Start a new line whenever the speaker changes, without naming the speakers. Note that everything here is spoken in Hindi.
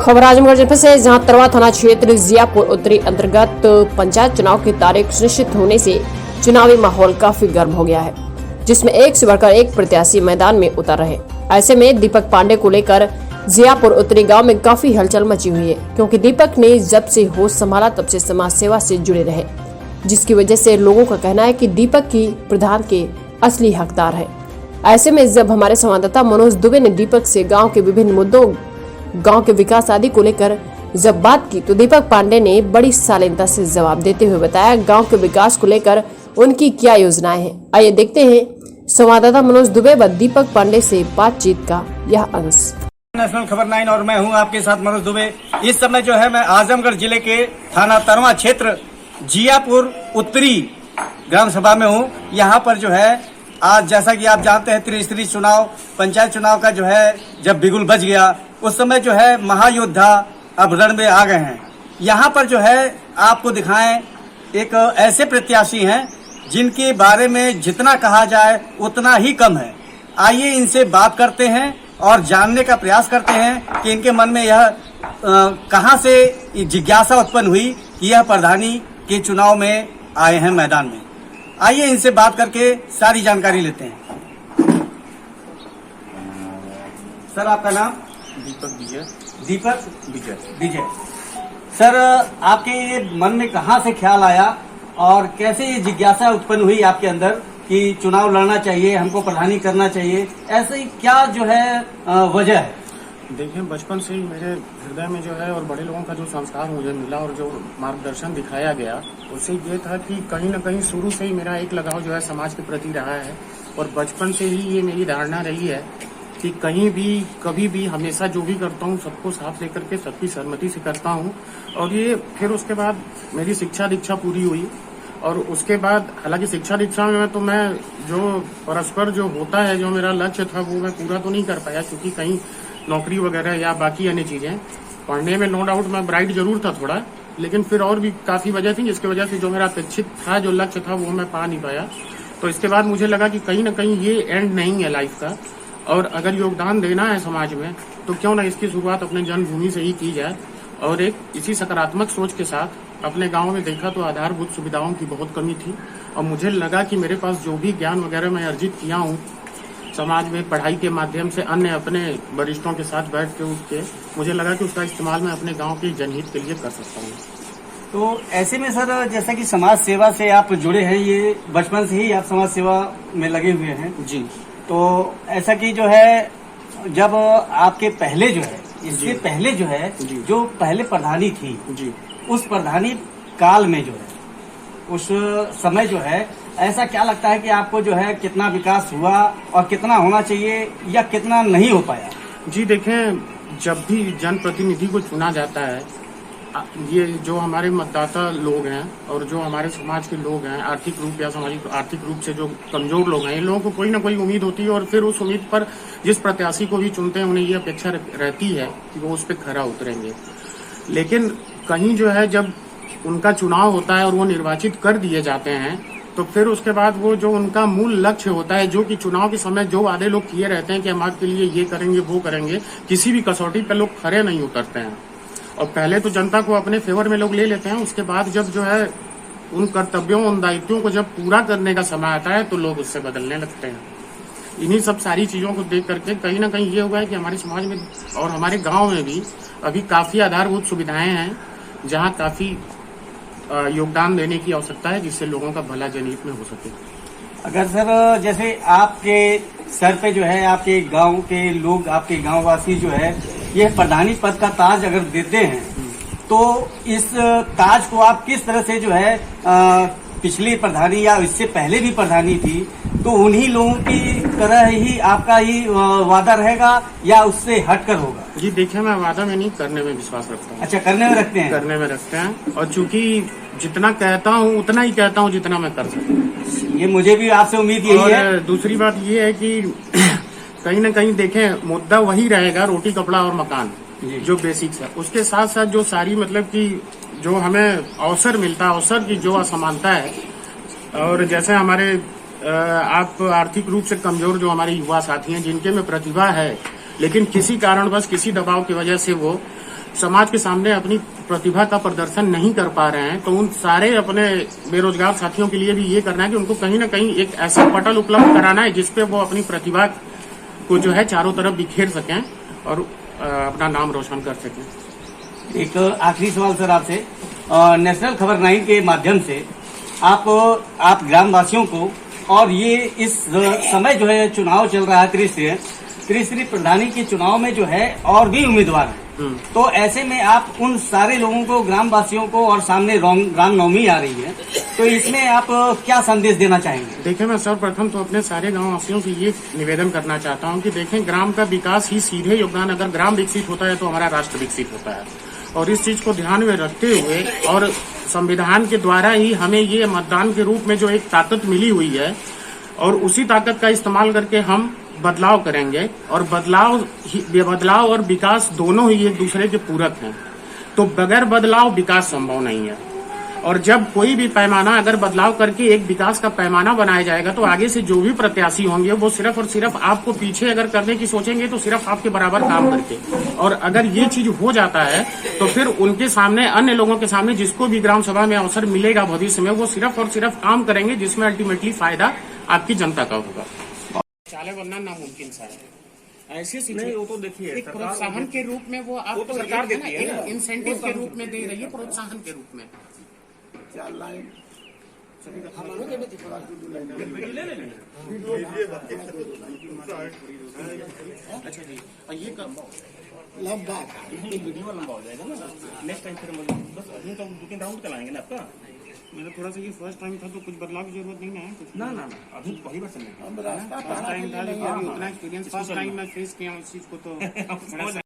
खबर आजमगढ़ जनपद से, जहां तरवा थाना क्षेत्र जियापुर उत्तरी अंतर्गत पंचायत चुनाव की तारीख सुनिश्चित होने से चुनावी माहौल काफी गर्म हो गया है, जिसमें एक से बढ़कर एक प्रत्याशी मैदान में उतर रहे। ऐसे में दीपक पांडे को लेकर जियापुर उत्तरी गांव में काफी हलचल मची हुई है, क्योंकि दीपक ने जब से होश संभाला तब से समाज सेवा से जुड़े रहे, जिसकी वजह से लोगों का कहना है कि दीपक की प्रधान के असली हकदार है। ऐसे में जब हमारे संवाददाता मनोज दुबे ने दीपक से गांव के विभिन्न मुद्दों, गांव के विकास आदि को लेकर जब बात की, तो दीपक पांडे ने बड़ी शालीनता से जवाब देते हुए बताया गांव के विकास को लेकर उनकी क्या योजनाएं हैं। आइए देखते हैं संवाददाता मनोज दुबे व दीपक पांडे से बातचीत का यह अंश।
नेशनल खबर 9 और मैं हूं आपके साथ मनोज दुबे। इस समय जो है मैं आजमगढ़ जिले के थाना तरवा क्षेत्र जियापुर उत्तरी ग्राम सभा में हूं। यहां पर जो है आज जैसा कि आप जानते हैं त्रिस्तरीय चुनाव, पंचायत चुनाव का जो है जब बिगुल बज गया, उस समय जो है महायोद्धा अब रण में आ गए हैं। यहाँ पर जो है आपको दिखाएं एक ऐसे प्रत्याशी हैं जिनके बारे में जितना कहा जाए उतना ही कम है। आइए इनसे बात करते हैं और जानने का प्रयास करते हैं कि इनके मन में यह कहां से जिज्ञासा उत्पन्न हुई कि यह प्रधानी के चुनाव में आए हैं मैदान में। आइए इनसे बात करके सारी जानकारी लेते हैं। सर आपका नाम?
दीपक विजय।
दीपक
विजय।
विजय। सर आपके ये मन में कहां से ख्याल आया और कैसे ये जिज्ञासा उत्पन्न हुई आपके अंदर कि चुनाव लड़ना चाहिए, हमको प्रधानी करना चाहिए, ऐसे ही क्या जो है वजह है?
देखिए, बचपन से ही मेरे हृदय में जो है और बड़े लोगों का जो संस्कार मुझे मिला और जो मार्गदर्शन दिखाया गया, उससे ये था कि कहीं न कहीं शुरू से ही मेरा एक लगाव जो है समाज के प्रति रहा है। और बचपन से ही ये मेरी धारणा रही है कि कहीं भी कभी भी हमेशा जो भी करता हूँ सबको साथ लेकर के सबकी सहमति से करता हूँ। और ये फिर उसके बाद मेरी शिक्षा दीक्षा पूरी हुई और उसके बाद हालांकि शिक्षा दीक्षा में तो मैं जो परस्पर जो होता है, जो मेरा लक्ष्य था वो मैं पूरा तो नहीं कर पाया, क्योंकि कहीं नौकरी वगैरह या बाकी अन्य चीजें। पढ़ने में नो डाउट मैं ब्राइट जरूर था थोड़ा, लेकिन फिर और भी काफी वजह थी जिसकी वजह से जो मेरा अपेक्षित था, जो लक्ष्य था, वो मैं पा नहीं पाया। तो इसके बाद मुझे लगा कि कहीं ना कहीं ये एंड नहीं है लाइफ का, और अगर योगदान देना है समाज में तो क्यों ना इसकी शुरुआत अपने जन्मभूमि से ही की जाए। और एक इसी सकारात्मक सोच के साथ अपने गांव में देखा तो आधारभूत सुविधाओं की बहुत कमी थी, और मुझे लगा कि मेरे पास जो भी ज्ञान वगैरह मैं अर्जित किया हूँ समाज में पढ़ाई के माध्यम से, अन्य अपने वरिष्ठों के साथ बैठ के उठ के, मुझे लगा कि उसका इस्तेमाल मैं अपने गांव के जनहित के लिए कर सकता हूँ।
तो ऐसे में सर जैसा कि समाज सेवा से आप जुड़े हैं, ये बचपन से ही आप समाज सेवा में लगे हुए हैं जी, तो ऐसा कि जो है जब आपके पहले जो है, इससे पहले जो है जो पहले प्रधानी थी जी, उस प्रधानी काल में जो है उस समय जो है ऐसा क्या लगता है कि आपको जो है कितना विकास हुआ और कितना होना चाहिए या कितना नहीं हो पाया?
जी देखें, जब भी जनप्रतिनिधि को चुना जाता है, ये जो हमारे मतदाता लोग हैं और जो हमारे समाज के लोग हैं, आर्थिक रूप या सामाजिक आर्थिक रूप से जो कमजोर लोग हैं, इन लोगों को कोई ना कोई उम्मीद होती है और फिर उस उम्मीद पर जिस प्रत्याशी को भी चुनते हैं उन्हें ये अपेक्षा रहती है कि वो उस पर खरा उतरेंगे। लेकिन कहीं जो है जब उनका चुनाव होता है और वो निर्वाचित कर दिए जाते हैं, तो फिर उसके बाद वो जो उनका मूल लक्ष्य होता है, जो कि चुनाव के समय जो वादे लोग किए रहते हैं कि हम आपके लिए ये करेंगे वो करेंगे, किसी भी कसौटी पर लोग खरे नहीं उतरते हैं। और पहले तो जनता को अपने फेवर में लोग ले लेते हैं, उसके बाद जब जो है उन कर्तव्यों, उन दायित्वों को जब पूरा करने का समय आता है तो लोग उससे बदलने लगते हैं। इन्हीं सब सारी चीजों को देख करके कहीं ना कहीं ये हुआ है कि हमारे समाज में और हमारे गांव में भी अभी काफी आधारभूत सुविधाएं हैं, जहां काफी योगदान देने की आवश्यकता है, जिससे लोगों का भला जनहित में हो सके।
अगर सर जैसे आपके सर पे जो है आपके गांव के लोग, आपके गांववासी जो है ये प्रधानी पद का ताज अगर देते हैं, तो इस ताज को आप किस तरह से जो है पिछली प्रधानी या इससे पहले भी प्रधानी थी तो उन्हीं लोगों की तरह ही आपका ही वादा रहेगा या उससे हटकर होगा?
जी देखिए, मैं वादा में नहीं, करने में विश्वास रखता हूँ।
अच्छा, करने में रखते हैं? करने में
रखते हैं, और चूंकि जितना कहता हूँ उतना ही कहता हूँ जितना मैं कर सकता।
ये मुझे भी आपसे उम्मीद यही है।
दूसरी बात ये है कि कहीं ना कहीं देखें, मुद्दा वही रहेगा, रोटी कपड़ा और मकान जो बेसिक्स है। उसके साथ साथ जो सारी मतलब कि जो हमें अवसर मिलता है, अवसर की जो असमानता है, और जैसे हमारे आप आर्थिक रूप से कमजोर जो हमारे युवा साथी हैं जिनके में प्रतिभा है, लेकिन किसी कारणवश किसी दबाव की वजह से वो समाज के सामने अपनी प्रतिभा का प्रदर्शन नहीं कर पा रहे हैं, तो उन सारे अपने बेरोजगार साथियों के लिए भी ये करना है कि उनको कहीं ना कहीं एक ऐसा पटल उपलब्ध कराना है जिसपे वो अपनी प्रतिभा को जो है चारों तरफ बिखेर सकें और अपना नाम रोशन कर सकें।
एक आखिरी सवाल सर आपसे, नेशनल खबर 9 के माध्यम से आप ग्रामवासियों को, और ये इस समय जो है चुनाव चल रहा है त्रिस्तरीय प्रधानी के चुनाव में जो है और भी उम्मीदवार हैं, तो ऐसे में आप उन सारे लोगों को, ग्रामवासियों को, और सामने रामनवमी आ रही है, तो इसमें आप क्या संदेश देना चाहेंगे?
देखिए, मैं सर्वप्रथम तो अपने सारे गांववासियों से ये निवेदन करना चाहता हूं कि देखें, ग्राम का विकास ही सीधे योगदान, अगर ग्राम विकसित होता है तो हमारा राष्ट्र विकसित होता है। और इस चीज को ध्यान में रखते हुए और संविधान के द्वारा ही हमें ये मतदान के रूप में जो एक ताकत मिली हुई है, और उसी ताकत का इस्तेमाल करके हम बदलाव करेंगे। और बदलाव और विकास दोनों ही एक दूसरे के पूरक हैं, तो बगैर बदलाव विकास संभव नहीं है। और जब कोई भी पैमाना, अगर बदलाव करके एक विकास का पैमाना बनाया जाएगा, तो आगे से जो भी प्रत्याशी होंगे वो सिर्फ और सिर्फ आपको पीछे अगर करने की सोचेंगे, तो सिर्फ आपके बराबर काम करके। और अगर ये चीज हो जाता है तो फिर उनके सामने, अन्य लोगों के सामने, जिसको भी ग्राम सभा में अवसर मिलेगा भविष्य में, वो सिर्फ और सिर्फ काम करेंगे जिसमें अल्टीमेटली फायदा आपकी जनता का होगा। चाले बनना नामुमकिन सा है। ऐसे नहीं, वो तो देखिए एक प्रोत्साहन के रूप में वो आपको सरकार देती है, इंसेंटिव के रूप में दे रही है, प्रोत्साहन के रूप में। अच्छा जी, ये लंबा वीडियो लंबा हो जाएगा ना, नेक्स्ट टाइम फिर बस अभी तो 2-3 राउंड चलाएंगे ना आपका। मेरा थोड़ा सा ये फर्स्ट टाइम था, तो कुछ बदलाव की जरूरत नहीं है कुछ। ना अभी पहली बार चलना है, फर्स्ट टाइम था, लेकिन अभी उतना एक्सपीरियंस फर्स्ट टाइम मैं फेस किया उस चीज को, तो